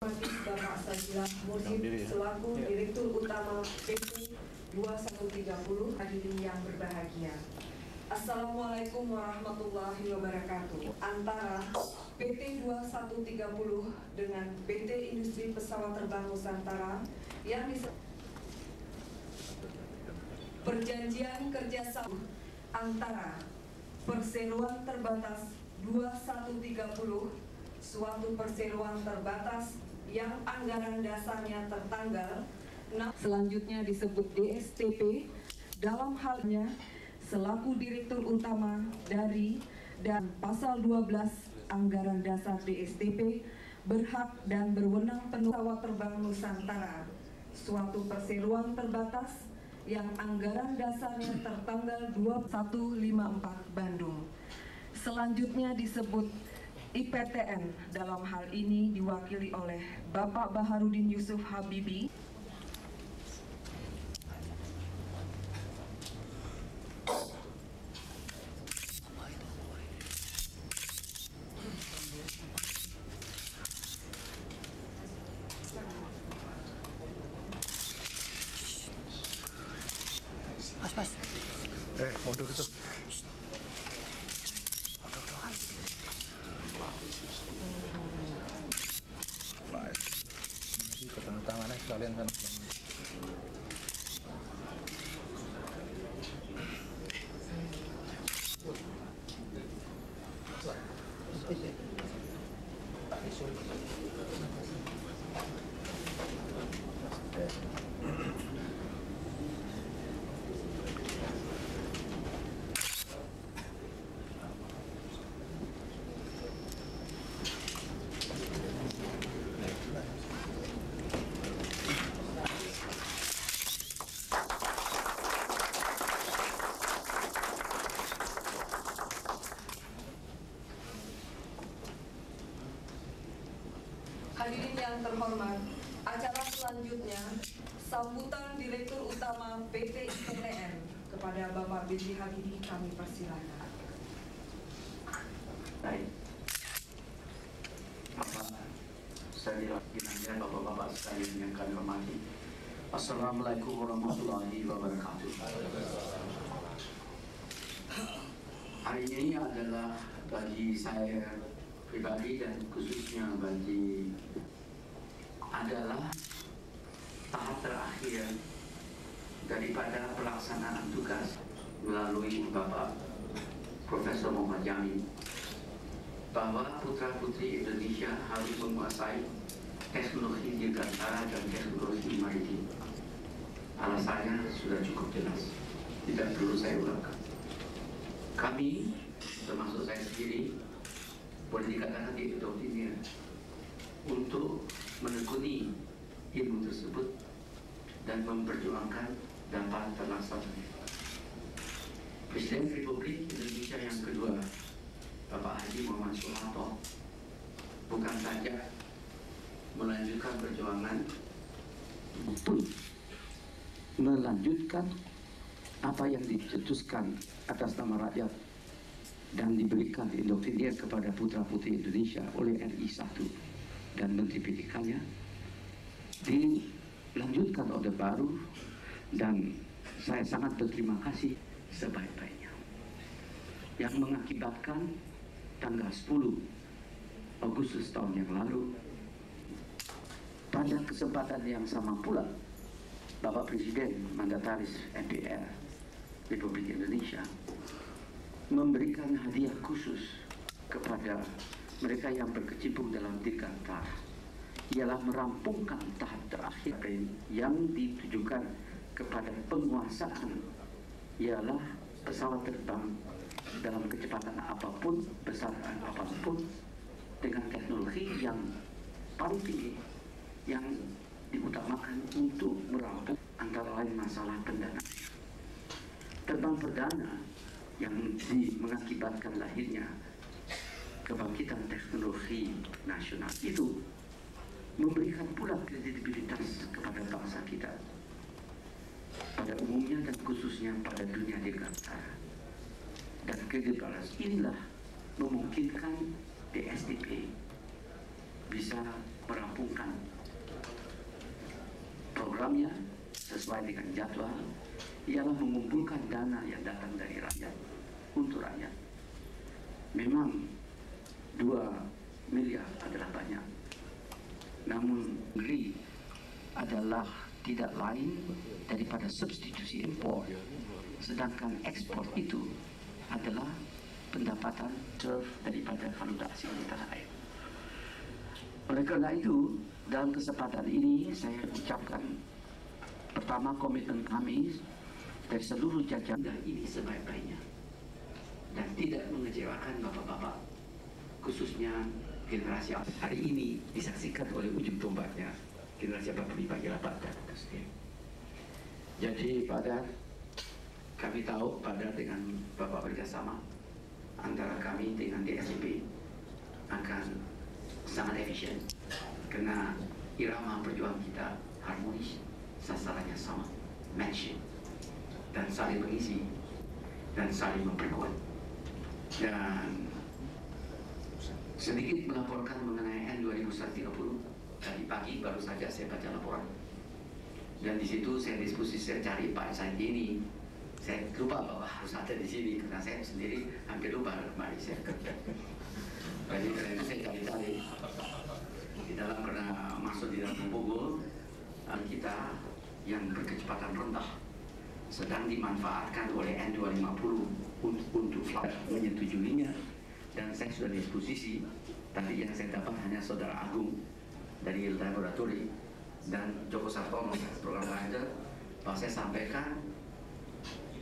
Bapak Sajilah Mursid selaku Direktur Utama PT 2130, hadirin yang berbahagia. Assalamualaikum warahmatullahi wabarakatuh. Antara PT 2130 dengan PT Industri Pesawat Terbang Nusantara yang perjanjian kerjasama antara Perseroan Terbatas 2130 suatu perseroan terbatas yang anggaran dasarnya tertanggal 6. Selanjutnya disebut DSTP dalam halnya selaku Direktur Utama dari dan pasal 12 anggaran dasar DSTP berhak dan berwenang penuh pesawat terbang Nusantara suatu perseroan terbatas yang anggaran dasarnya tertanggal 2154 Bandung. Selanjutnya disebut IPTN, dalam hal ini diwakili oleh Bapak Baharudin Yusuf Habibi. Mas. Mondok itu. Baik. Ini ketandatangannya sekalian kan. Hadirin yang terhormat, acara selanjutnya sambutan Direktur Utama PT IPTN kepada Bapak B.J. Habibie kami persilakan. Baik, Bapak Sajilah Ginanjar, Bapak-Bapak sekalian yang kami hormati, Assalamualaikum warahmatullahi wabarakatuh. Hari ini adalah bagi saya pribadi dan khususnya adalah tahap terakhir daripada pelaksanaan tugas melalui Bapak Profesor Muhammad Jamil bahwa putra-putri Indonesia harus menguasai teknologi dirgantara dan teknologi maritim. Alasannya sudah cukup jelas, tidak perlu saya ulangkan. Kami, termasuk saya sendiri, boleh dikatakan didoktrinir untuk menekuni ilmu tersebut dan memperjuangkan dapat terlaksana. Presiden Republik Indonesia yang kedua, Bapak Haji Muhammad Soeharto, bukan saja melanjutkan perjuangan, pun melanjutkan apa yang dicetuskan atas nama rakyat dan diberikan diindoktrinir kepada putra-putri Indonesia oleh RI 1 dan Menteri Pendidikannya, dilanjutkan Orde Baru, dan saya sangat berterima kasih sebaik-baiknya yang mengakibatkan tanggal 10 Agustus tahun yang lalu pada kesempatan yang sama pula Bapak Presiden Mandataris MPR Republik Indonesia memberikan hadiah khusus kepada mereka yang berkecimpung dalam dirgantara, ialah merampungkan tahap terakhir yang ditujukan kepada penguasaan, ialah pesawat terbang dalam kecepatan apapun, besaran apapun, dengan teknologi yang paling tinggi yang diutamakan untuk merampung antara lain masalah pendanaan. Terbang perdana yang mengakibatkan lahirnya kebangkitan teknologi nasional itu memberikan pula kredibilitas kepada bangsa kita pada umumnya dan khususnya pada dunia dirgantara. Dan kredibilitas inilah memungkinkan DSTP bisa merampungkan programnya sesuai dengan jadwal ialah mengumpulkan dana yang datang dari rakyat untuk rakyat. Memang 2 miliar adalah banyak, namun negeri adalah tidak lain daripada substitusi impor, sedangkan ekspor itu adalah pendapatan daripada valuta asing di tanah air. Oleh karena itu, dalam kesempatan ini saya ucapkan pertama komitmen kami dari seluruh jajaran ini sebaik-baiknya dan tidak mengecewakan bapak-bapak, khususnya generasi hari ini disaksikan oleh ujung tombaknya generasi Bapak bagi rapat dan Presiden. Jadi pada kami tahu pada dengan Bapak bekerjasama antara kami dengan DSTP akan sangat efisien karena irama perjuangan kita harmonis, sasarannya sama, matching, dan saling mengisi dan saling memperkuat. Dan sedikit melaporkan mengenai N2130. Tadi pagi baru saja saya baca laporan, dan di situ saya diskusi, saya cari Pak Said ini. Saya lupa bahwa harus ada di sini karena saya sendiri hampir lupa kembali saya kerja. Jadi karena itu saya cari-cari di dalam, karena masuk di dalam Google kita yang berkecepatan rendah sedang dimanfaatkan oleh N250 untuk flight, menyetujuinya, dan saya sudah diskusi. Tadi yang saya dapat hanya Saudara Agung dari laboratori dan Joko Sartono program manager, bahwa saya sampaikan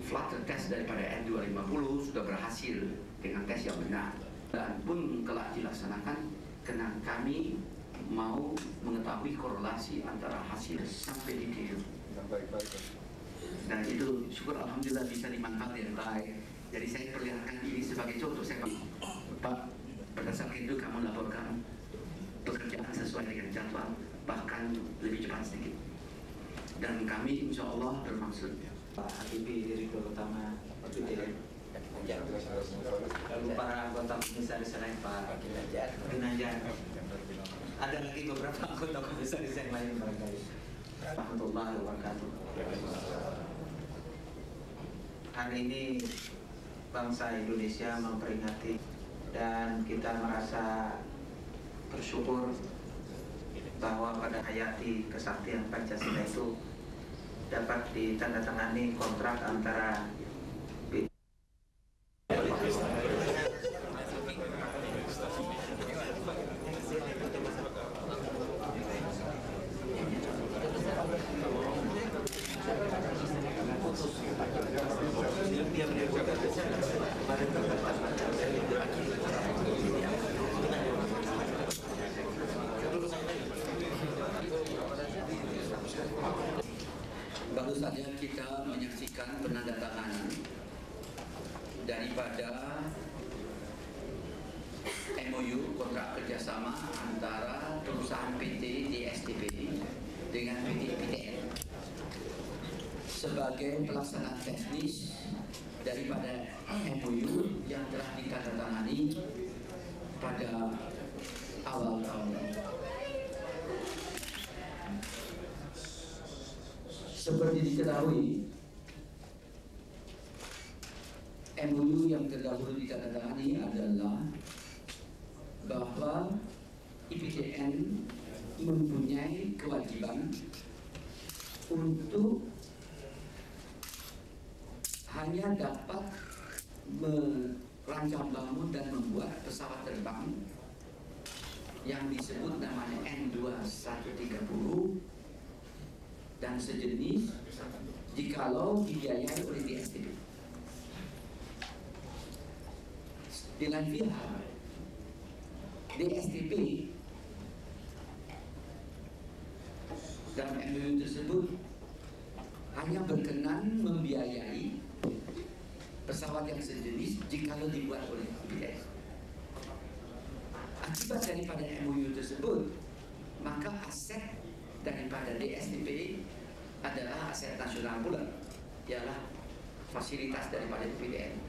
flight test daripada N250 sudah berhasil dengan tes yang benar dan pun telah dilaksanakan, karena kami mau mengetahui korelasi antara hasil sampai detail. Dan itu syukur alhamdulillah bisa dimanfaatkan dengan baik. Jadi saya perlihatkan ini sebagai contoh. Saya Pak, berdasarkan itu kamu laporkan pekerjaan sesuai dengan jadwal, bahkan lebih cepat sedikit. Dan kami insya Allah bermaksud Pak Habibie, Direktur Utama BPTN, lalu para anggota komisaris lain, Pak Ginanjar, ada lagi beberapa anggota komisaris yang lain barangkali. Warahmatullahi wabarakatuh. Hari ini bangsa Indonesia memperingati dan kita merasa bersyukur bahwa pada hayati kesaktian Pancasila itu dapat ditandatangani kontrak antara baru saja kita menyaksikan penandatanganan daripada MOU kontrak kerjasama antara perusahaan PT DSTP dengan PT PTN sebagai pelaksanaan teknis daripada MOU yang telah ditandatangani pada awal tahun ini. Seperti diketahui, MOU yang terdahulu ditandatangani adalah bahwa IPTN mempunyai kewajiban untuk hanya dapat merancang bangun dan membuat pesawat terbang yang disebut namanya N2130 dan sejenis jikalau dibiayai oleh DSTP. Dengan pihak DSTP dalam MOU tersebut hanya berkenan membiayai pesawat yang sejenis jikalau dibuat oleh BPS. Akibat daripada MOU tersebut, maka aset daripada DSTP adalah aset nasional pula, ialah fasilitas daripada PTN,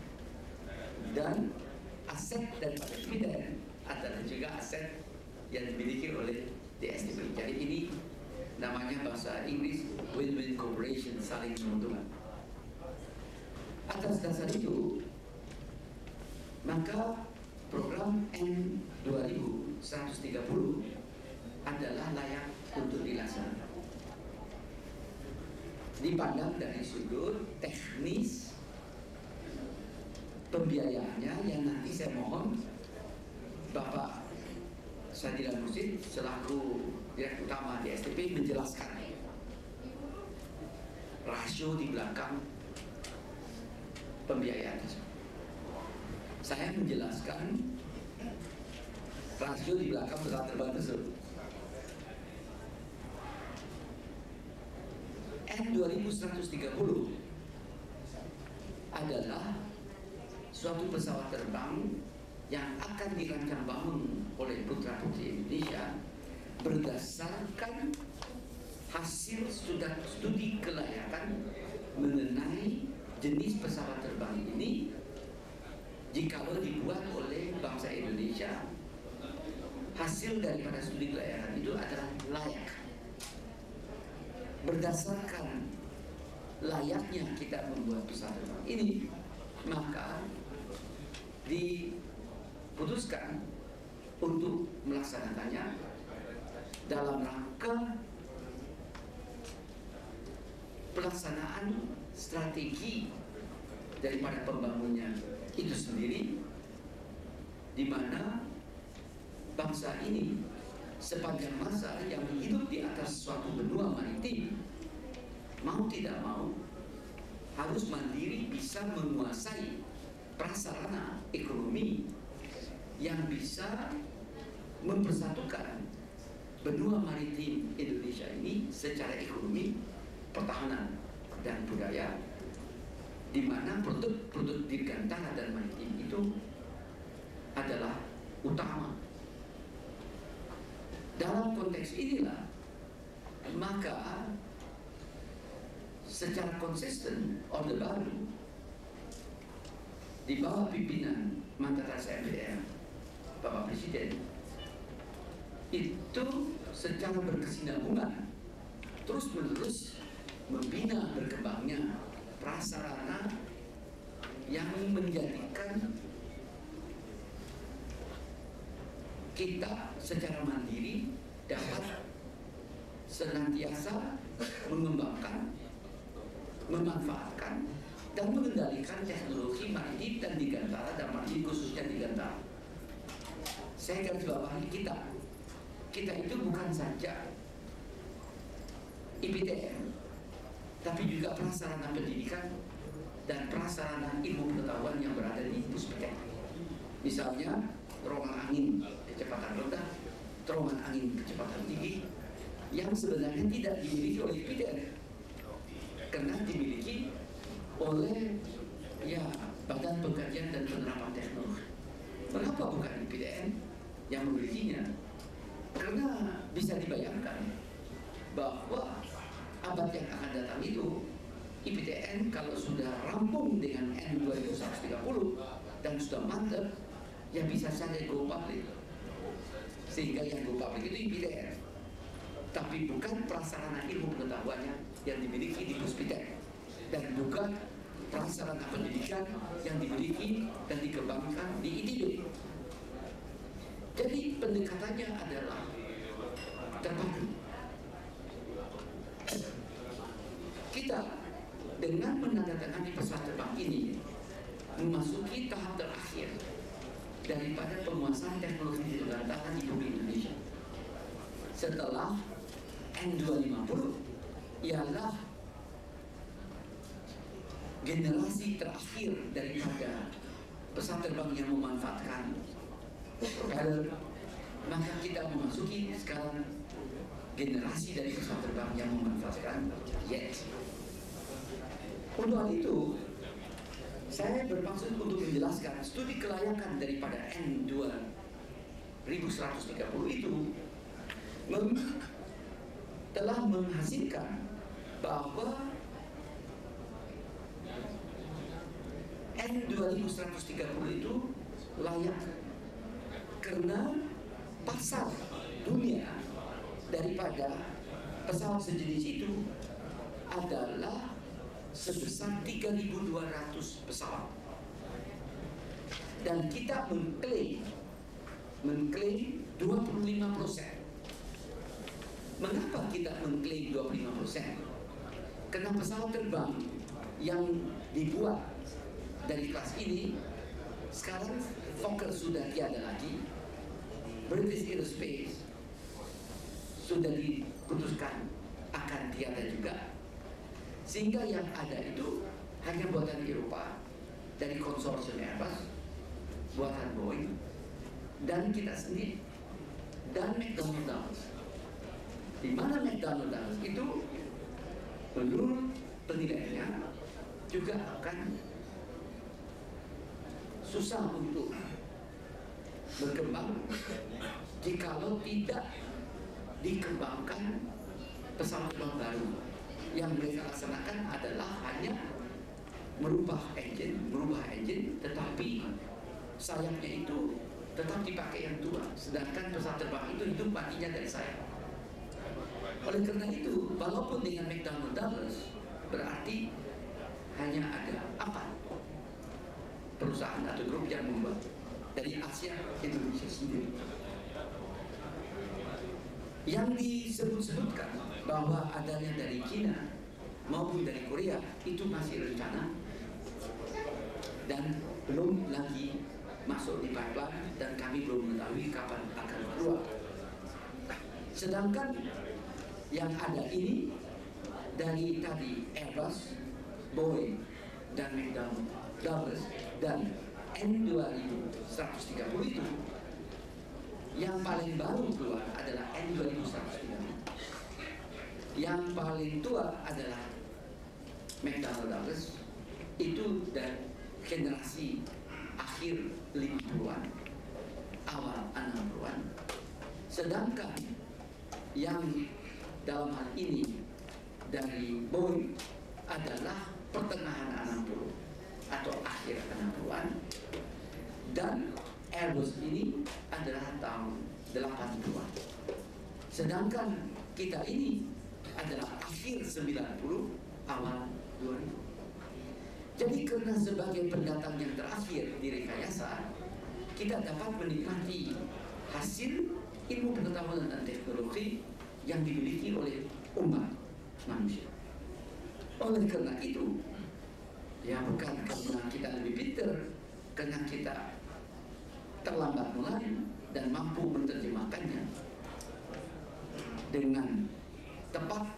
dan aset daripada PTN adalah juga aset yang dimiliki oleh DSTP. Jadi ini namanya bahasa Inggris win-win cooperation, saling menguntungkan. Atas dasar itu, maka program N2130 adalah layak untuk dilaksanakan. Dipandang dari sudut teknis pembiayaannya, yang nanti saya mohon Bapak Sadiran Mursid selaku Direktur Utama di STP menjelaskan rasio di belakang pembiayaan tersebut. Saya menjelaskan rasio di belakang pesawat terbang tersebut. N2130 adalah suatu pesawat terbang yang akan dirancang bangun oleh putra putri Indonesia berdasarkan hasil studi kelayakan mengenai jenis pesawat terbang ini. Jikalau dibuat oleh bangsa Indonesia, hasil daripada studi kelayakan itu adalah layak. Berdasarkan layaknya kita membuat pesawat terbang ini, maka diputuskan untuk melaksanakannya dalam rangka pelaksanaan strategi daripada pembangunannya itu sendiri, di mana bangsa ini sepanjang masa yang hidup di atas suatu benua maritim, mau tidak mau harus mandiri, bisa menguasai prasarana ekonomi yang bisa mempersatukan benua maritim Indonesia ini secara ekonomi, pertahanan, dan budaya, di mana produk-produk dirgantara dan maritim itu adalah utama. Dalam konteks inilah, maka secara konsisten Orde Baru di bawah pimpinan mantan MPR Bapak Presiden itu secara berkesinambungan terus-menerus membina berkembangnya prasarana yang menjadikan kita secara mandiri dapat senantiasa mengembangkan, memanfaatkan, dan mengendalikan teknologi maritim dan dirgantara, dan maritim khususnya dirgantara. Saya garis bawahi kita itu bukan saja IPTN, tapi juga prasarana pendidikan dan prasarana ilmu pengetahuan yang berada di Puspitec. Misalnya terowongan angin kecepatan rendah, terowongan angin kecepatan tinggi, yang sebenarnya tidak dimiliki oleh IPTN, karena dimiliki oleh Badan Pengkajian dan Penerapan Teknologi. Kenapa bukan IPTN yang memilikinya? Karena bisa dibayangkan bahwa abad yang akan datang itu IPTN kalau sudah rampung dengan N2130 dan sudah mantap, ya bisa saja go public. Sehingga yang go public itu IPTN, tapi bukan prasarana ilmu pengetahuannya yang dimiliki di Puspitec, dan bukan prasarana pendidikan yang dimiliki dan dikembangkan di ITB. Jadi pendekatannya adalah terpadu. Kita dengan menandatangani pesawat terbang ini memasuki tahap terakhir daripada penguasaan teknologi dirgantara di bumi Indonesia. Setelah N250 ialah generasi terakhir daripada pesawat terbang yang memanfaatkan propeller, maka kita memasuki sekarang generasi dari pesawat terbang yang memanfaatkan jet. Untuk hal itu, saya bermaksud untuk menjelaskan studi kelayakan daripada N2130 itu telah menghasilkan bahwa N2130 itu layak karena pasar dunia daripada pesawat sejenis itu adalah sebesar 3.200 pesawat. Dan kita mengklaim 25%. Mengapa kita mengklaim 25%? Karena pesawat terbang yang dibuat dari kelas ini sekarang Fokker sudah tiada lagi, British Aerospace sudah diputuskan akan tiada juga, sehingga yang ada itu hanya buatan Eropa dari konsorsium Airbus, buatan Boeing, dan kita sendiri, dan McDonnell-Douglas. Di mana McDonnell-Douglas itu menurut penilaiannya juga akan susah untuk berkembang jikalau tidak dikembangkan pesawat terbang baru. Yang mereka laksanakan adalah hanya merubah engine, tetapi sayapnya itu tetap dipakai yang tua, sedangkan pesawat terbang itu hidup matinya dari sayap. Oleh karena itu, walaupun dengan McDonnell-Douglas, berarti hanya ada 4 perusahaan atau grup yang membuat dari Asia, Indonesia sendiri. Yang disebut-sebutkan bahwa adanya dari Cina maupun dari Korea itu masih rencana dan belum lagi masuk di pipeline, dan kami belum mengetahui kapan akan keluar. Sedangkan yang ada ini dari tadi Airbus, Boeing, dan McDonnell-Douglas dan N2130 itu, yang paling baru keluar adalah N2130. Yang paling tua adalah McDonnell-Douglas, itu dari generasi akhir 50-an, awal 60-an. Sedangkan yang dalam hal ini dari Boeing adalah pertengahan 60 atau akhir 60-an, dan Airbus ini adalah tahun 80-an. Sedangkan kita ini adalah akhir 90, awal 2000. Jadi karena sebagai pendatang yang terakhir di rekayasa, kita dapat menikmati hasil ilmu pengetahuan dan teknologi yang dimiliki oleh umat manusia. Oleh karena itu, ya bukan karena kita lebih pintar, karena kita terlambat mulai dan mampu menerjemahkannya dengan tepat,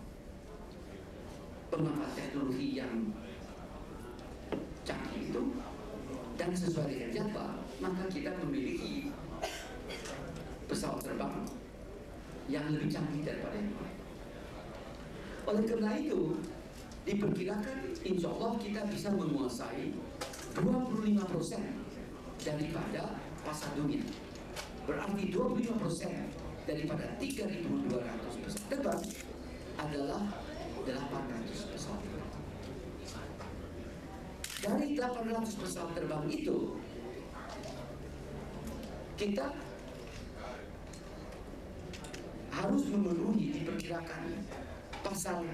pemanfaat teknologi yang canggih itu dan sesuai dengan jadwal, maka kita memiliki pesawat terbang yang lebih canggih daripada yang lain. Oleh karena itu, diperkirakan insya Allah kita bisa menguasai 25% daripada pasar dunia. Berarti 25% daripada 3.200 pesawat terbang adalah 800 pesawat terbang. Dari 800 pesawat terbang itu, kita harus memenuhi, diperkirakan pasar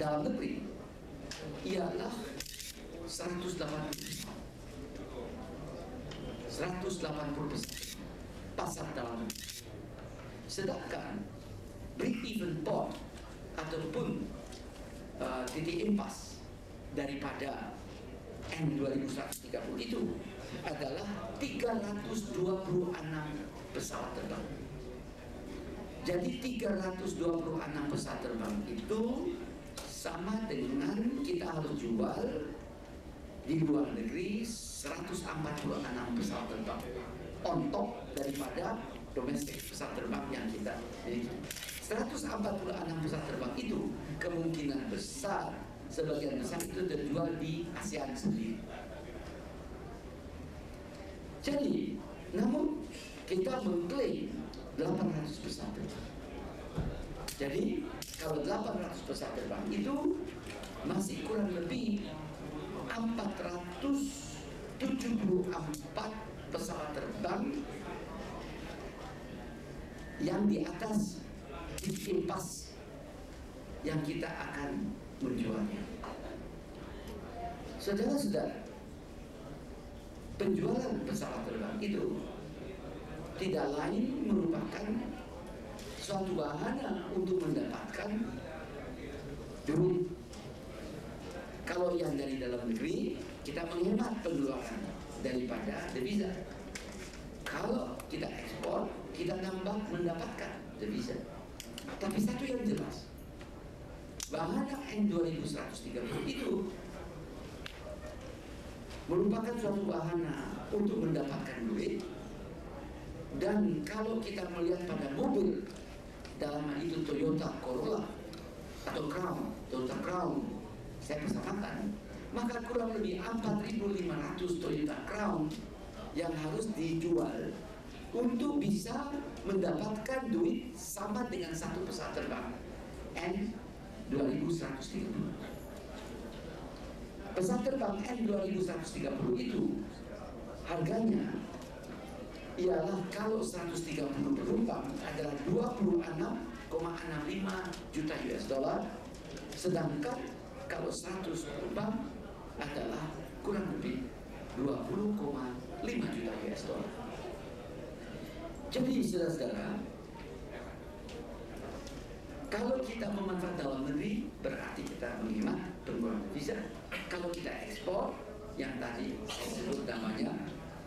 dalam negeri ialah 180 pasar dalam negeri. Sedangkan break even point ataupun titik impas daripada N2130 itu adalah 326 pesawat terbang. Jadi 326 pesawat terbang itu sama dengan kita harus jual di luar negeri 146 pesawat terbang on top daripada domestik pesawat terbang yang kita miliki. 146 pesawat terbang itu kemungkinan besar, sebagian besar itu terjual di ASEAN sendiri. Jadi, namun kita mengklaim 800 pesawat terbang. Jadi, kalau 800 pesawat terbang itu masih kurang lebih 474 pesawat terbang yang di atas impas yang kita akan menjualnya. Saudara-saudara, penjualan pesawat terbang itu tidak lain merupakan suatu wahana untuk mendapatkan duit. Kalau yang dari dalam negeri, kita menghemat pengeluaran daripada devisa. Kalau kita ekspor, kita mendapatkan devisa. Tapi satu yang jelas, wahana N2130 itu merupakan suatu wahana untuk mendapatkan duit. Dan kalau kita melihat pada mobil, dalam hal itu Toyota Corolla atau Crown, Toyota Crown saya persamakan, maka kurang lebih 4.500 Toyota Crown yang harus dijual untuk bisa mendapatkan duit sama dengan satu pesawat terbang N2130. Pesawat terbang N2130 itu harganya ialah kalau 130 penumpang adalah 26,65 juta US dollar, sedangkan kalau 100 penumpang adalah kurang lebih 20,5 juta US dollar. Jadi saudara-saudara, kalau kita memanfaatkan dalam negeri berarti kita menghemat pengeluaran devisa. Kalau kita ekspor, yang tadi saya sebut namanya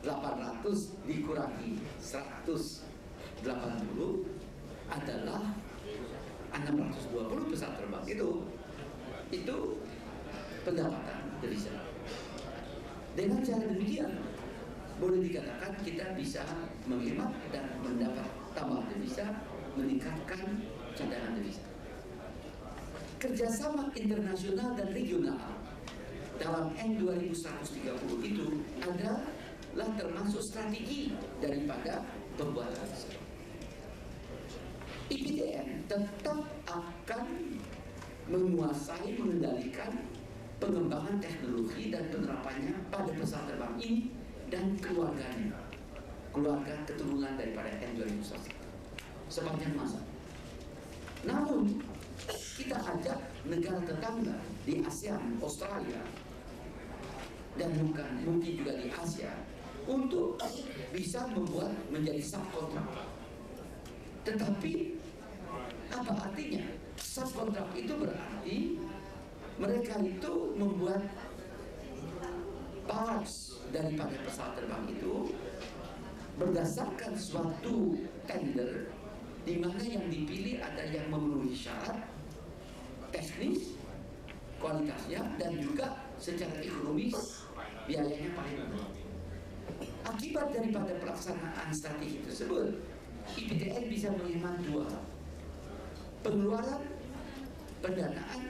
800 dikurangi 180 adalah 620 pesawat terbang itu pendapatan devisa. Dengan cara demikian boleh dikatakan kita bisa menghemat dan mendapat tambah devisa, meningkatkan cadangan devisa. Kerjasama internasional dan regional dalam N2130 itu adalah termasuk strategi daripada pembuatan devisa. IPTN tetap akan menguasai, mengendalikan pengembangan teknologi dan penerapannya pada pesawat terbang ini dan keluarganya, keluarga keturunan daripada N2130 sepanjang masa. Namun kita ajak negara tetangga di ASEAN, Australia, dan mungkin juga di Asia untuk bisa membuat menjadi subkontrak. Tetapi apa artinya? Subkontrak itu berarti mereka itu membuat parts daripada pesawat terbang itu berdasarkan suatu tender di mana yang dipilih ada yang memenuhi syarat teknis, kualitasnya, dan juga secara ekonomis biayanya paling murah. Akibat daripada pelaksanaan strategi tersebut, IPTN bisa menghemat dua hal: pengeluaran pendanaan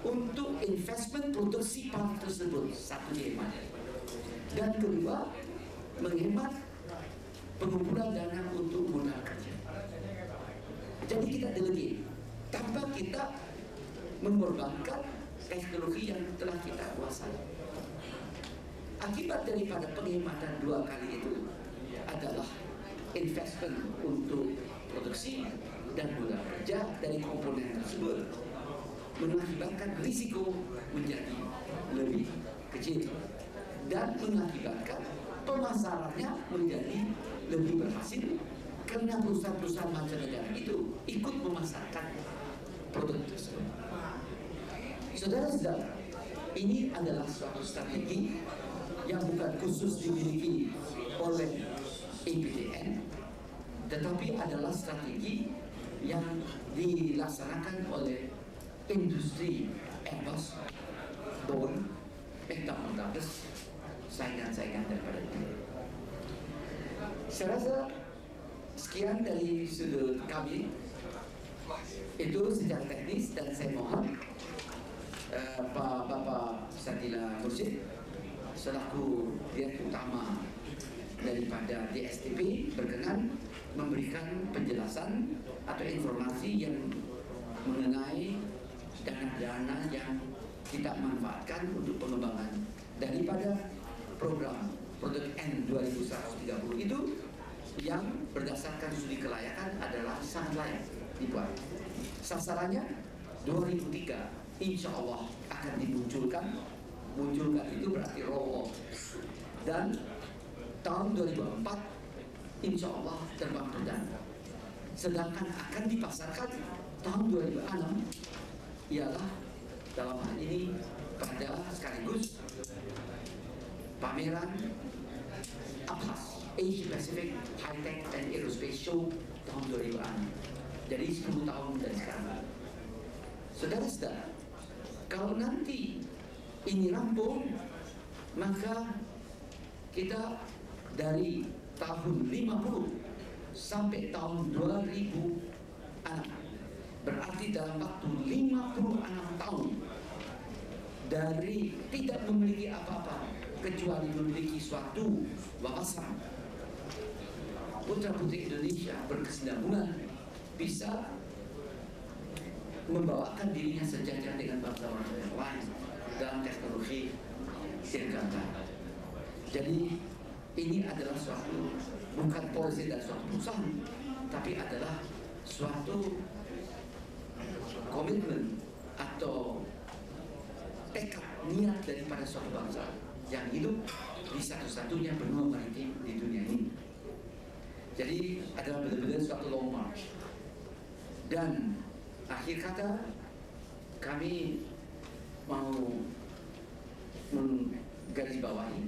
untuk investment produksi part tersebut, satu dihemat, dan kedua menghemat pengumpulan dana untuk modal kerja. Jadi kita delegate tanpa kita mengorbankan teknologi yang telah kita kuasai. Akibat daripada penghematan dua kali itu adalah investment untuk produksi dan modal kerja dari komponen tersebut mengakibatkan risiko menjadi lebih kecil dan mengakibatkan pemasarannya menjadi lebih berhasil karena perusahaan-perusahaan mancanegara itu ikut memasarkan produk tersebut. Saudara-saudara, ini adalah suatu strategi yang bukan khusus dimiliki oleh IPTN, tetapi adalah strategi yang dilaksanakan oleh industri Airbus, Boeing, dan saingan-saingan daripada itu. Saya rasa sekian dari sudut kami itu secara teknis, dan saya mohon Bapak Sadila Mursyid selaku Direktur Utama daripada DSTP berkenan memberikan penjelasan atau informasi yang mengenai dana-dana yang kita manfaatkan untuk pengembangan daripada program produk N2130 itu, yang berdasarkan studi kelayakan adalah sangat layak dibuat. Sasarannya 2003 insya Allah akan dimunculkan. Munculkan itu berarti roll out. Dan tahun 2004 insya Allah terbang perdana. Sedangkan akan dipasarkan tahun 2006 ialah dalam hal ini pada sekaligus pameran APAS, Asia Pacific High Tech and Aerospace Show tahun 2006. Jadi 10 tahun dari sekarang. Saudara-saudara, kalau nanti ini rampung, maka kita dari tahun 50 sampai tahun 2006, berarti dalam waktu 56 tahun dari tidak memiliki apa-apa kecuali memiliki suatu wawasan, putra-putri Indonesia berkesinambungan bisa membawakan dirinya sejajar dengan bangsa-bangsa yang lain dalam teknologi dirgantara. Jadi ini adalah suatu bukan polisi dan suatu perusahaan, tapi adalah suatu komitmen atau tekad niat daripada suatu bangsa yang hidup di satu-satunya benua maritim di dunia ini. Jadi adalah benar-benar suatu long march. Dan akhir kata, kami mau menggarisbawahi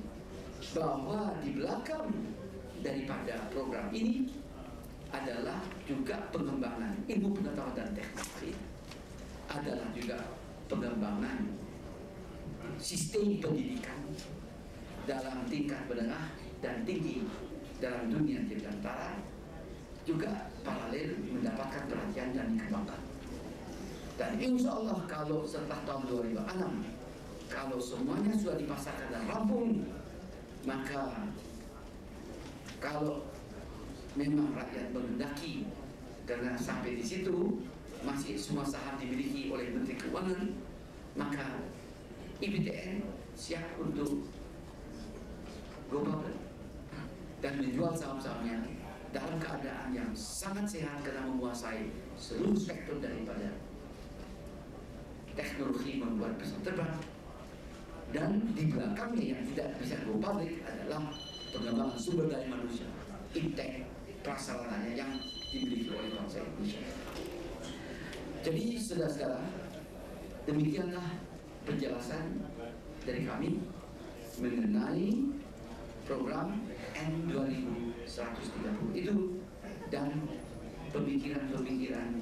bahwa di belakang daripada program ini adalah juga pengembangan ilmu pengetahuan dan teknologi, adalah juga pengembangan sistem pendidikan dalam tingkat menengah dan tinggi dalam dunia dirgantara, juga paralel mendapatkan perhatian dan dikembangkan. Dan insya Allah kalau setelah tahun 2006, kalau semuanya sudah dipasarkan dan rampung, maka kalau memang rakyat menghendaki, karena sampai di situ masih semua saham dimiliki oleh Menteri Keuangan, maka IBTN siap untuk go public dan menjual saham-sahamnya dalam keadaan yang sangat sehat karena menguasai seluruh spektrum daripada teknologi membuat pesawat terbang. Dan di belakangnya yang tidak bisa go public adalah pengembangan sumber daya manusia, iptek, prasarananya yang dimiliki oleh bangsa Indonesia. Jadi saudara-saudara, demikianlah penjelasan dari kami mengenai program N2130 itu dan pemikiran-pemikiran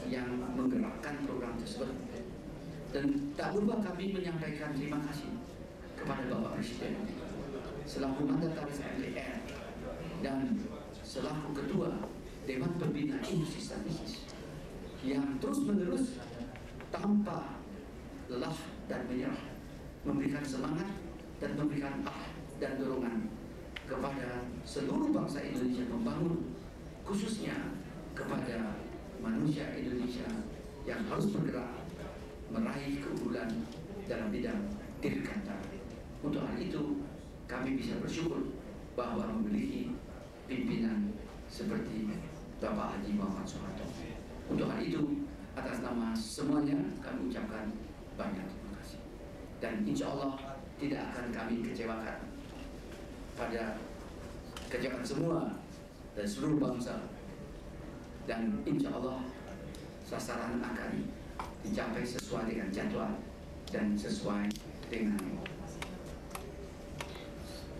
yang menggerakkan program tersebut. Dan tak lupa kami menyampaikan terima kasih kepada Bapak Presiden selaku mandataris MPR dan selaku Ketua Dewan Pembina Industri Strategis yang terus-menerus tanpa lelah dan menyerah memberikan semangat dan memberikan dan dorongan kepada seluruh bangsa Indonesia membangun, khususnya kepada manusia Indonesia yang harus bergerak meraih keunggulan dalam bidang dirgantara. Untuk hal itu kami bisa bersyukur bahwa memiliki pimpinan seperti Bapak Haji Muhammad Soeharto. Untuk hal itu atas nama semuanya kami ucapkan banyak terima kasih. Dan insya Allah tidak akan kami kecewakan pada kecewakan semua dan seluruh bangsa. Dan insya Allah sasaran akan dicapai sesuai dengan jadwal dan sesuai dengan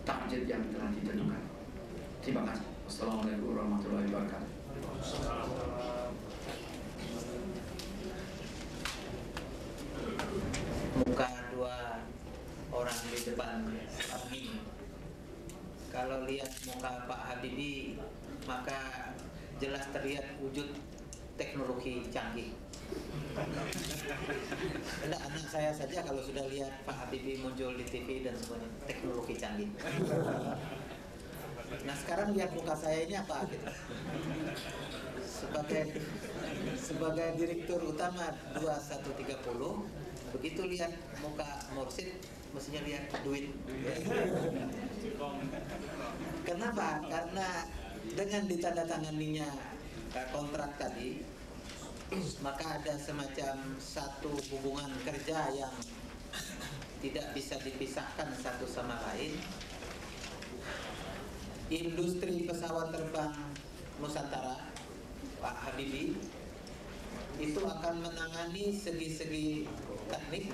target yang telah ditentukan. Terima kasih. Wassalamualaikum warahmatullahi wabarakatuh. Muka dua orang di depan kami, kalau lihat muka Pak Habibie maka jelas terlihat wujud teknologi canggih. Anak saya saja kalau sudah lihat Pak Habibie muncul di TV dan semuanya teknologi canggih. Nah sekarang lihat muka saya ini apa gitu. Sebagai direktur utama 2130, begitu lihat muka Mursid mestinya lihat duit. Kenapa? Karena dengan ditandatanganinya kontrak tadi, maka ada semacam satu hubungan kerja yang tidak bisa dipisahkan satu sama lain. Industri pesawat terbang Nusantara, Pak Habibie, itu akan menangani segi-segi teknik,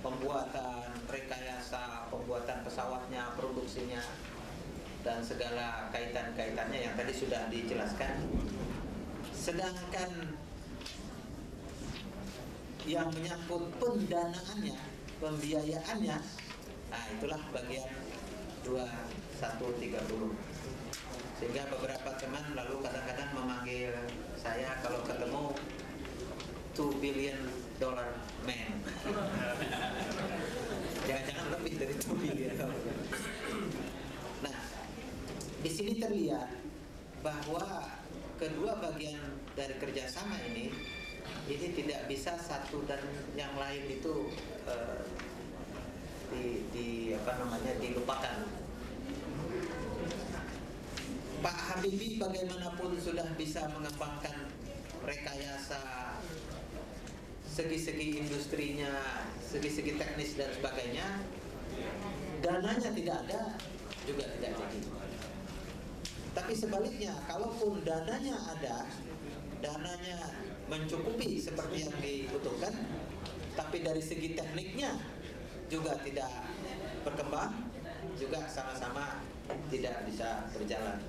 pembuatan, rekayasa, pembuatan pesawatnya, produksinya, dan segala kaitan-kaitannya yang tadi sudah dijelaskan. Sedangkan yang menyangkut pendanaannya, pembiayaannya, nah itulah bagian 2130. Sehingga beberapa teman lalu kadang-kadang memanggil saya kalau ketemu $2 billion man. Jangan-jangan lebih dari 2 billion. Nah, di sini terlihat bahwa kedua bagian dari kerjasama ini tidak bisa satu dan yang lain itu dilupakan. Pak Habibie bagaimanapun sudah bisa mengembangkan rekayasa segi-segi industrinya, segi-segi teknis dan sebagainya, dananya tidak ada, juga tidak jadi. Tapi sebaliknya, kalaupun dananya ada, dananya mencukupi seperti yang dibutuhkan, tapi dari segi tekniknya juga tidak berkembang, juga sama-sama tidak bisa berjalan.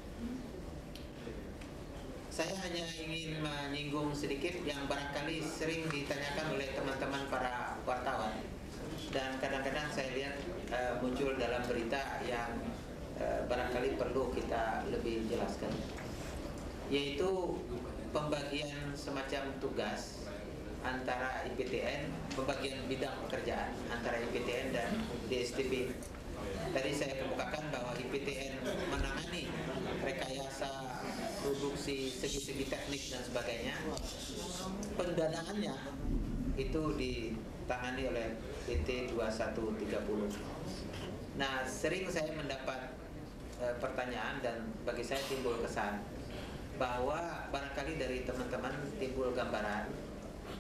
Saya hanya ingin menyinggung sedikit yang barangkali sering ditanyakan oleh teman-teman para wartawan, dan kadang-kadang saya lihat muncul dalam berita yang barangkali perlu kita lebih jelaskan, yaitu pembagian semacam tugas antara IPTN, pembagian bidang pekerjaan antara IPTN dan DSTP. Tadi saya kemukakan bahwa IPTN menangani rekayasa, produksi, segi-segi teknik dan sebagainya. Pendanaannya itu ditangani oleh PT 2130. Nah, sering saya mendapat pertanyaan dan bagi saya timbul kesan bahwa barangkali dari teman-teman timbul gambaran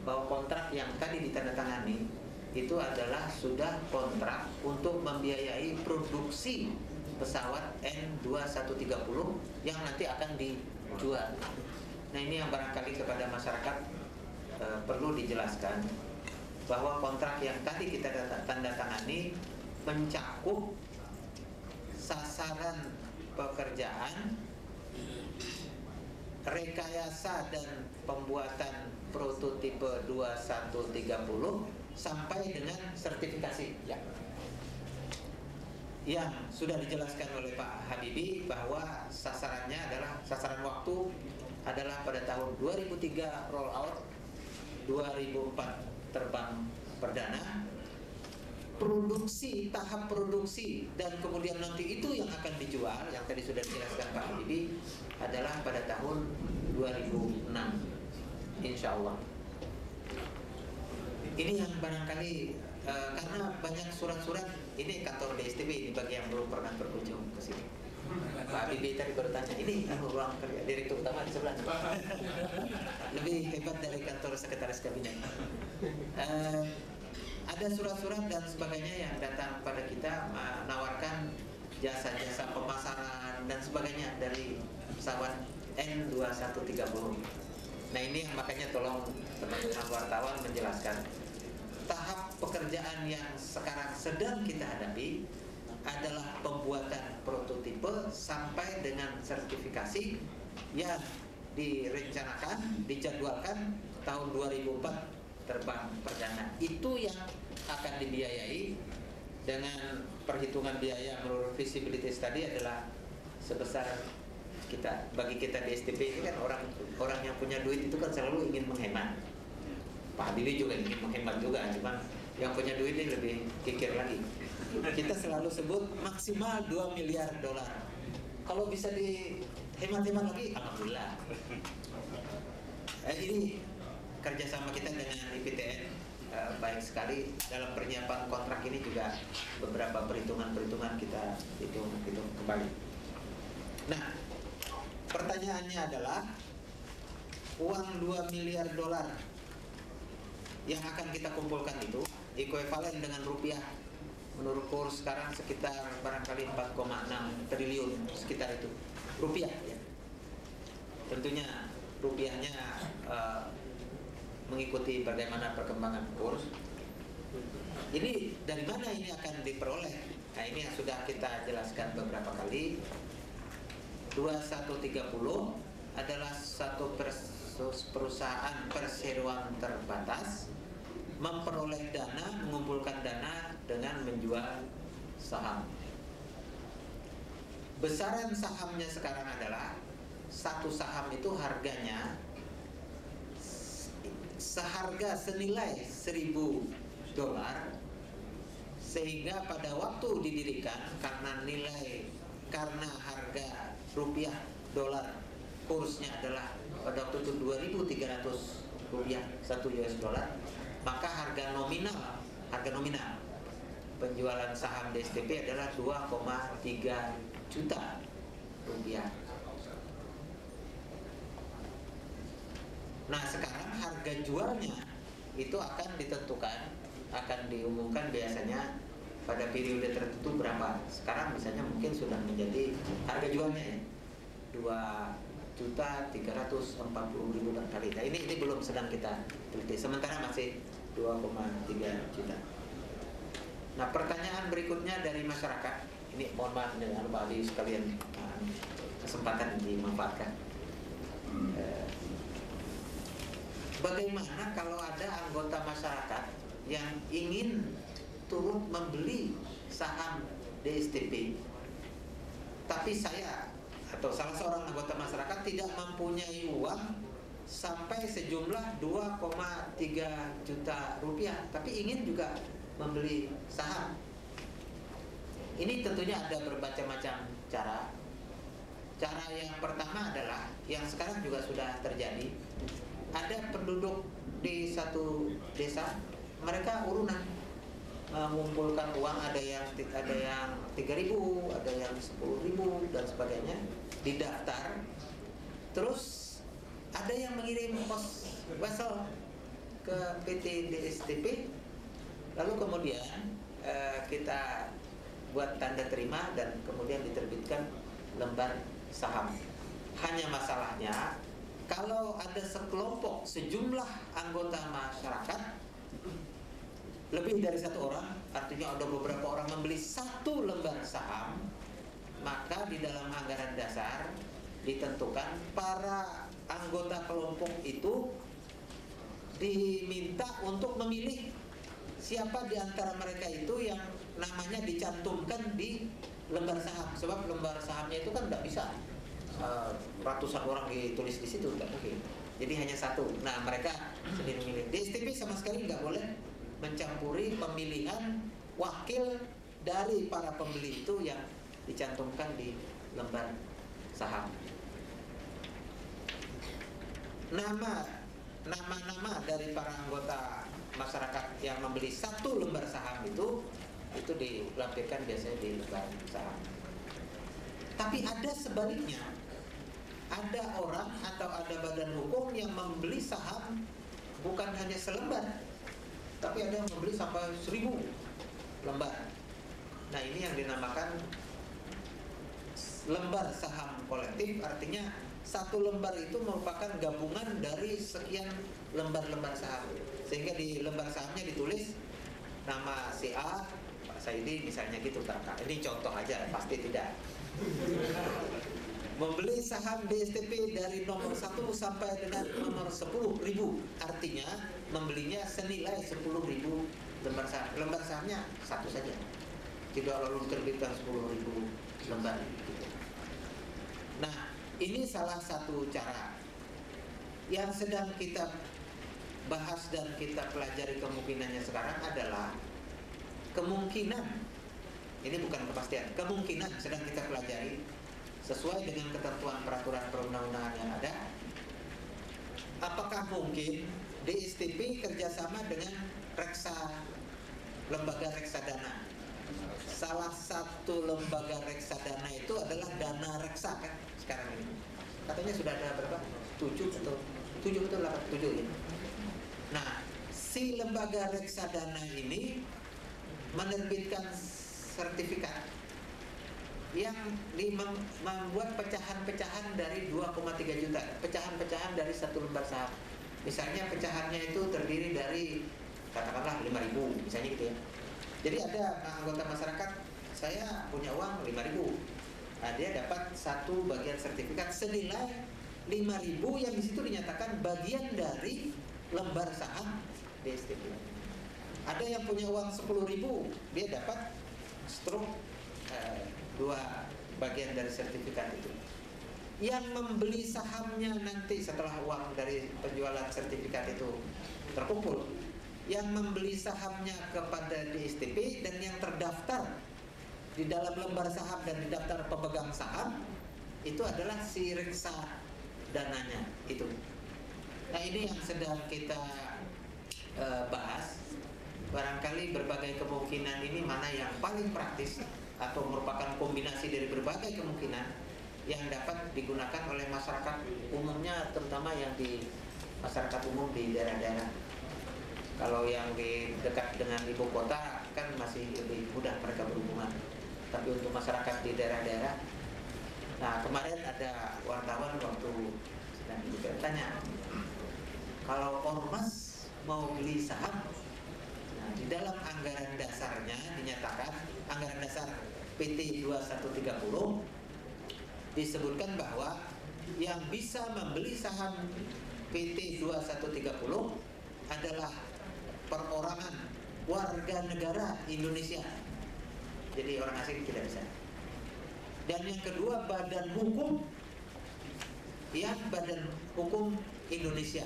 bahwa kontrak yang tadi ditandatangani itu adalah sudah kontrak untuk membiayai produksi pesawat N2130 yang nanti akan dijual. Nah, ini yang barangkali kepada masyarakat perlu dijelaskan bahwa kontrak yang tadi kita tanda tangani mencakup sasaran pekerjaan, rekayasa dan pembuatan prototipe 2130 sampai dengan sertifikasi ya. Yang sudah dijelaskan oleh Pak Habibie bahwa sasarannya adalah, sasaran waktu adalah pada tahun 2003 roll out, 2004 terbang perdana, produksi, tahap produksi dan kemudian nanti itu yang akan dijual yang tadi sudah dijelaskan Pak Habibie adalah pada tahun 2006 insya Allah. Ini yang barangkali karena banyak surat-surat, ini kantor DSTP ini bagi yang belum pernah berkunjung ke sini. Pak Habibie tadi baru tanya, ini ruang kerja direktur utama di sebelah. Lebih hebat dari kantor sekretaris kabinet. Ada surat-surat dan sebagainya yang datang pada kita menawarkan jasa-jasa pemasaran dan sebagainya dari pesawat N2130. Nah, ini yang makanya tolong teman-teman wartawan menjelaskan tahap pekerjaan yang sekarang sedang kita hadapi adalah pembuatan prototipe sampai dengan sertifikasi yang direncanakan, dijadwalkan tahun 2004 terbang perdana. Itu yang akan dibiayai dengan perhitungan biaya menurut visibilitas tadi adalah sebesar kita, bagi kita di STP ini kan orang yang punya duit itu kan selalu ingin menghemat. Pak Habibie juga ingin menghemat juga, cuman yang punya duit ini lebih kikir lagi. Kita selalu sebut maksimal $2 miliar. Kalau bisa dihemat-hemat lagi, alhamdulillah. Ini kerjasama kita dengan IPTN baik sekali. Dalam penyiapan kontrak ini juga beberapa perhitungan-perhitungan kita hitung kembali. Nah, pertanyaannya adalah uang 2 miliar dolar yang akan kita kumpulkan itu ekuivalen dengan rupiah menurut kurs sekarang sekitar barangkali 4,6 triliun sekitar itu rupiah ya. Tentunya rupiahnya mengikuti bagaimana perkembangan kurs. Ini dari mana ini akan diperoleh? Nah, ini yang sudah kita jelaskan beberapa kali. 2130 adalah satu perusahaan perseroan terbatas memperoleh dana, mengumpulkan dana dengan menjual saham. Besaran sahamnya sekarang adalah satu saham itu harganya seharga senilai $1.000, sehingga pada waktu didirikan karena harga rupiah dolar kursnya adalah pada waktu itu 2.300 rupiah 1 US dollar, maka harga nominal penjualan saham DSTP adalah 2,3 juta rupiah. Nah, sekarang harga jualnya itu akan ditentukan, akan diumumkan biasanya pada periode tertentu berapa. Sekarang misalnya mungkin sudah menjadi harga jualnya ya 2.340.000 kali. Nah, ini belum sedang kita teliti. Sementara masih 2,3 juta. Nah, pertanyaan berikutnya dari masyarakat. Ini mohon maaf dengan Pak Ali sekalian, kesempatan dimanfaatkan. Bagaimana kalau ada anggota masyarakat yang ingin turut membeli saham DSTP, tapi saya atau salah seorang anggota masyarakat tidak mempunyai uang sampai sejumlah 2,3 juta rupiah, tapi ingin juga membeli saham. Ini tentunya ada bermacam-macam cara. Cara yang pertama adalah yang sekarang juga sudah terjadi. Ada penduduk di satu desa, mereka urunan mengumpulkan uang, ada yang 3.000, ada yang 10.000 dan sebagainya, didaftar. Terus ada yang mengirim pos wesel ke PT DSTP, lalu kemudian kita buat tanda terima dan kemudian diterbitkan lembar saham. Hanya masalahnya kalau ada sekelompok, sejumlah anggota masyarakat lebih dari satu orang, artinya ada beberapa orang membeli satu lembar saham, maka di dalam anggaran dasar ditentukan para anggota kelompok itu diminta untuk memilih siapa di antara mereka itu yang namanya dicantumkan di lembar saham. Sebab lembar sahamnya itu kan tidak bisa ratusan orang ditulis di situ, tidak mungkin. Jadi hanya satu. Nah, mereka sendiri memilih. DSTP sama sekali nggak boleh mencampuri pemilihan wakil dari para pembeli itu yang dicantumkan di lembar saham. Nama-nama dari para anggota masyarakat yang membeli satu lembar saham itu dilampirkan biasanya di lembar saham. Tapi ada sebaliknya, ada orang atau ada badan hukum yang membeli saham bukan hanya selembar, tapi ada yang membeli sampai 1.000 lembar. Nah, ini yang dinamakan lembar saham kolektif, artinya satu lembar itu merupakan gabungan dari sekian lembar-lembar saham, sehingga di lembar sahamnya ditulis nama si A, Pak Saidi misalnya gitu. Ini contoh aja, pasti tidak. Membeli saham DSTP dari nomor 1 sampai dengan nomor 10.000, artinya membelinya senilai 10.000 lembar saham. Lembar sahamnya satu saja, tidak lalu diterbitkan 10.000 lembar. Nah, ini salah satu cara yang sedang kita bahas dan kita pelajari. Kemungkinannya sekarang adalah kemungkinan, ini bukan kepastian, kemungkinan sedang kita pelajari sesuai dengan ketentuan peraturan perundang-undangan yang ada. Apakah mungkin DSTP kerjasama dengan lembaga reksadana? Salah satu lembaga reksadana itu adalah Dana Reksa kan sekarang ini. Katanya sudah ada berapa? 7 atau 7 atau 7 ya. Nah, si lembaga reksadana ini menerbitkan sertifikat yang membuat pecahan-pecahan dari 2,3 juta, pecahan-pecahan dari satu lembar saham. Misalnya pecahannya itu terdiri dari katakanlah 5.000 misalnya gitu ya. Jadi ada anggota masyarakat, saya punya uang 5.000. Nah, dia dapat satu bagian sertifikat senilai 5.000 yang di situ dinyatakan bagian dari lembar saham DSTP. Ada yang punya uang 10.000, dia dapat stroke 2 bagian dari sertifikat itu. Yang membeli sahamnya nanti setelah uang dari penjualan sertifikat itu terkumpul, yang membeli sahamnya kepada DSTP dan yang terdaftar di dalam lembar saham dan di daftar pemegang saham itu adalah si reksadananya itu. Nah, ini yang sedang kita bahas. Barangkali berbagai kemungkinan ini mana yang paling praktis atau merupakan kombinasi dari berbagai kemungkinan yang dapat digunakan oleh masyarakat umumnya, terutama yang di masyarakat umum di daerah-daerah. Kalau yang di dekat dengan ibu kota kan masih lebih mudah mereka berhubungan. Tapi untuk masyarakat di daerah-daerah, nah kemarin ada wartawan waktu sedang ditanya, kalau ormas mau beli saham, nah di dalam anggaran dasarnya dinyatakan, anggaran dasar PT 2130 disebutkan bahwa yang bisa membeli saham PT 2130 adalah perorangan warga negara Indonesia. Jadi orang asing tidak bisa. Dan yang kedua, badan hukum yang badan hukum Indonesia.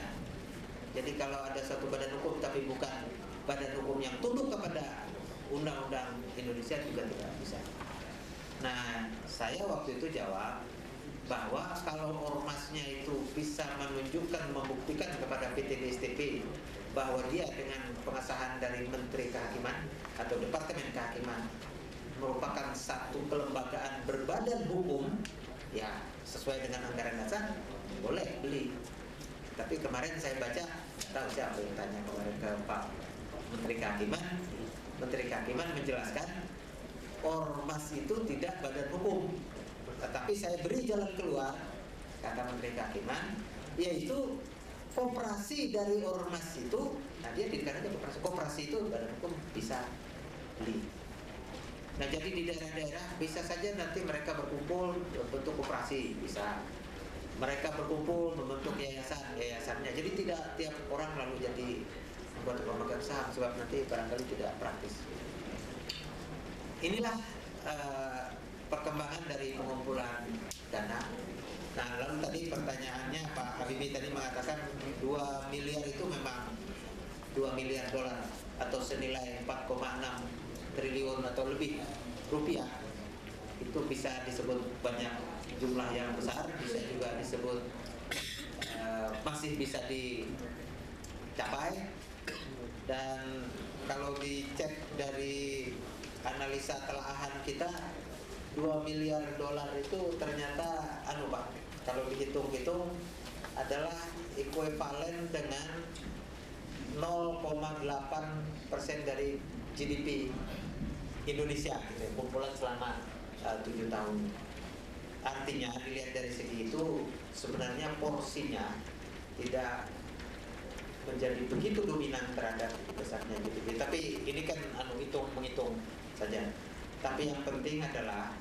Jadi kalau ada satu badan hukum tapi bukan badan hukum yang tunduk kepada undang-undang Indonesia juga tidak bisa. Nah, saya waktu itu jawab bahwa kalau ormasnya itu bisa menunjukkan, membuktikan kepada PT DSTP bahwa dia dengan pengesahan dari Menteri Kehakiman atau Departemen Kehakiman merupakan satu kelembagaan berbadan hukum, ya sesuai dengan anggaran dasar, boleh beli. Tapi kemarin saya baca, tahu siapa yang tanya kemarin ke Pak Menteri Kehakiman. Menteri Kehakiman menjelaskan ormas itu tidak badan hukum, tetapi saya beri jalan keluar, kata Menteri Kehakiman, yaitu koperasi dari ormas itu. Nah, dia dikatakan koperasi itu badan hukum bisa beli. Nah, jadi di daerah-daerah bisa saja nanti mereka berkumpul membentuk koperasi, bisa mereka berkumpul membentuk yayasannya. Jadi tidak tiap orang lalu jadi membuat pemegang saham, sebab nanti barangkali tidak praktis. Inilah perkembangan dari pengumpulan dana. Nah, lalu tadi pertanyaannya Pak Habibie tadi mengatakan 2 miliar itu memang 2 miliar dolar atau senilai 4,6 triliun atau lebih rupiah. Itu bisa disebut banyak jumlah yang besar, bisa juga disebut masih bisa dicapai. Dan kalau dicek dari analisa telaahan kita, 2 miliar dolar itu ternyata Pak, kalau dihitung-hitung adalah ekuivalen dengan 0,8% dari GDP Indonesia, gitu, kumpulan selama 7 tahun. Artinya dilihat dari segi itu sebenarnya porsinya tidak menjadi begitu dominan terhadap besarnya GDP. Tapi ini kan menghitung saja. Tapi yang penting adalah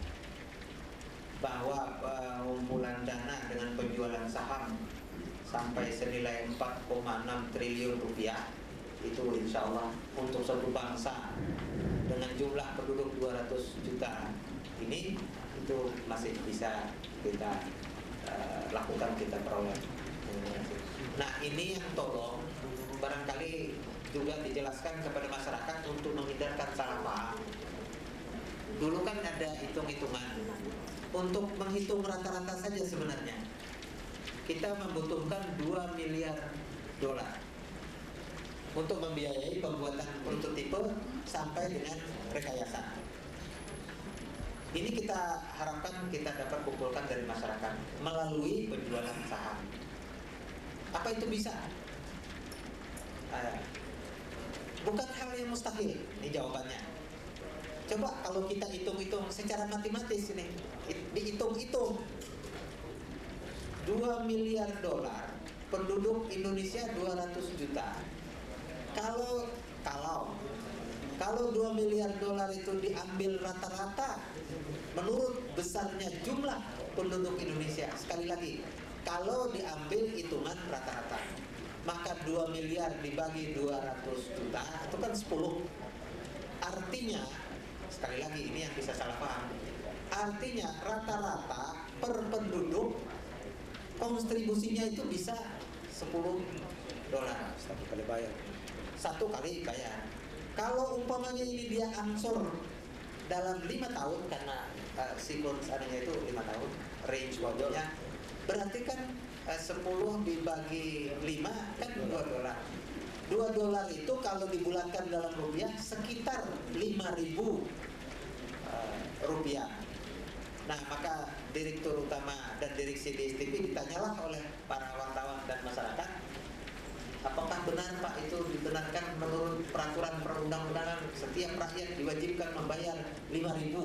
bahwa pengumpulan dana dengan penjualan saham sampai senilai 4,6 triliun rupiah itu insya Allah untuk satu bangsa dengan jumlah penduduk 200 juta ini itu masih bisa kita lakukan, kita peroleh. Nah, ini yang tolong barangkali juga dijelaskan kepada masyarakat untuk menghindarkan salah paham. Dulu kan ada hitung-hitungan untuk menghitung rata-rata saja sebenarnya kita membutuhkan 2 miliar dolar untuk membiayai pembuatan prototipe sampai dengan rekayasa. Ini kita harapkan kita dapat kumpulkan dari masyarakat melalui penjualan saham. Apa itu bisa? Bukan hal yang mustahil. Ini jawabannya. Coba kalau kita hitung-hitung secara matematis ini, dihitung-hitung 2 miliar dolar, penduduk Indonesia 200 juta. Kalau 2 miliar dolar itu diambil rata-rata menurut besarnya jumlah penduduk Indonesia, sekali lagi, kalau diambil hitungan rata-rata, maka 2 miliar dibagi 200 juta itu kan 10. Artinya, sekali lagi ini yang bisa salah paham, artinya rata-rata per penduduk kontribusinya itu bisa 10 dolar. Satu kali bayar. Kalau umpamanya ini dia angsur dalam 5 tahun, karena siklus adanya itu 5 tahun, range waktunya, berarti kan 10 dibagi 5 kan 2 dolar. 2 dolar itu kalau dibulatkan dalam rupiah sekitar 5.000 rupiah. Nah, maka Direktur Utama dan Direksi DSTP ditanyalah oleh para wartawan dan masyarakat, apakah benar Pak itu dibenarkan menurut peraturan perundang-undangan setiap rakyat diwajibkan membayar 5.000?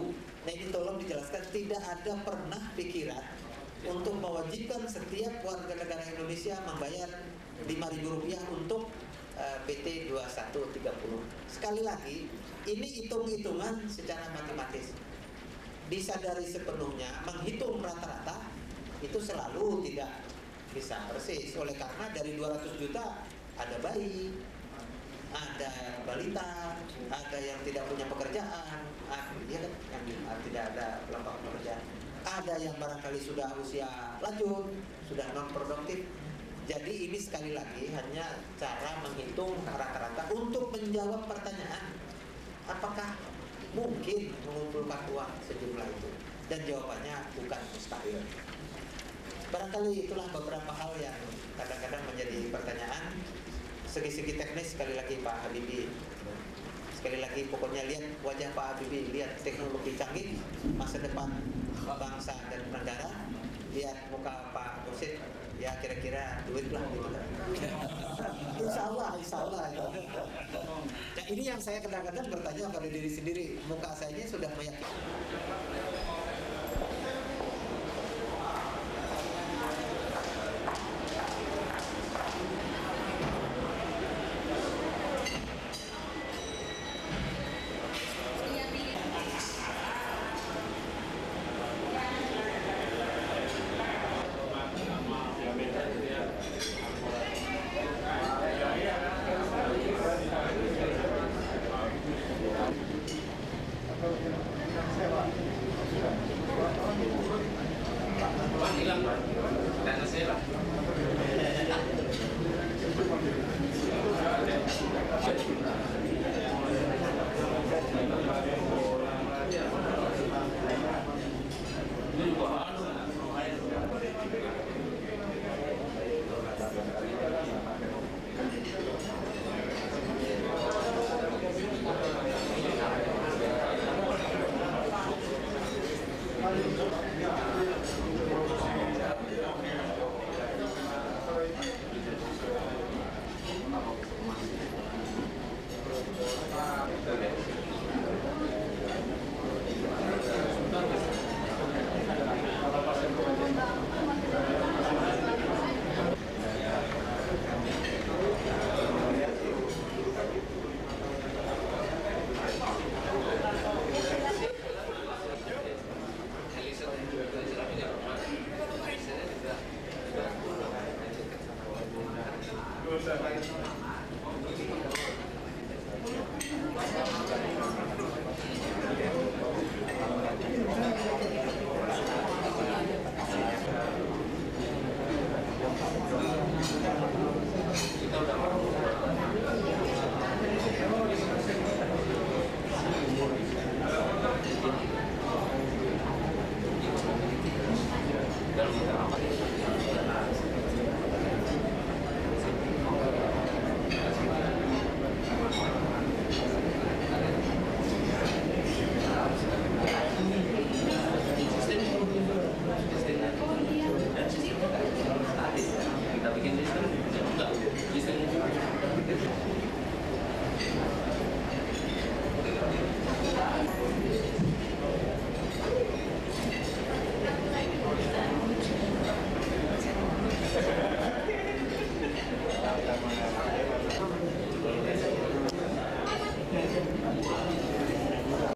Nah, ini tolong dijelaskan, tidak ada pernah pikiran untuk mewajibkan setiap warga negara Indonesia membayar 5.000 rupiah untuk PT 2130. Sekali lagi, ini hitung-hitungan secara matematis. Disadari sepenuhnya, menghitung rata-rata itu selalu tidak bisa persis. Oleh karena dari 200 juta ada bayi, ada balita, ada yang tidak punya pekerjaan, ya kan, yang tidak ada lapangan pekerjaan, ada yang barangkali sudah usia lanjut, sudah non produktif. Jadi ini sekali lagi hanya cara menghitung rata-rata untuk menjawab pertanyaan, apakah mungkin mengumpulkan uang sejumlah itu? Dan jawabannya bukan mustahil. Barangkali itulah beberapa hal yang kadang-kadang menjadi pertanyaan. Segi-segi teknis sekali lagi Pak Habibie, sekali lagi pokoknya lihat wajah Pak Habibie, lihat teknologi canggih, masa depan bangsa dan negara. Lihat muka Pak Mursid, ya kira-kira duit lah gitu. Insya Allah itu. Nah, ini yang saya kadang-kadang bertanya pada diri sendiri, muka saya ini sudah meyakinkan.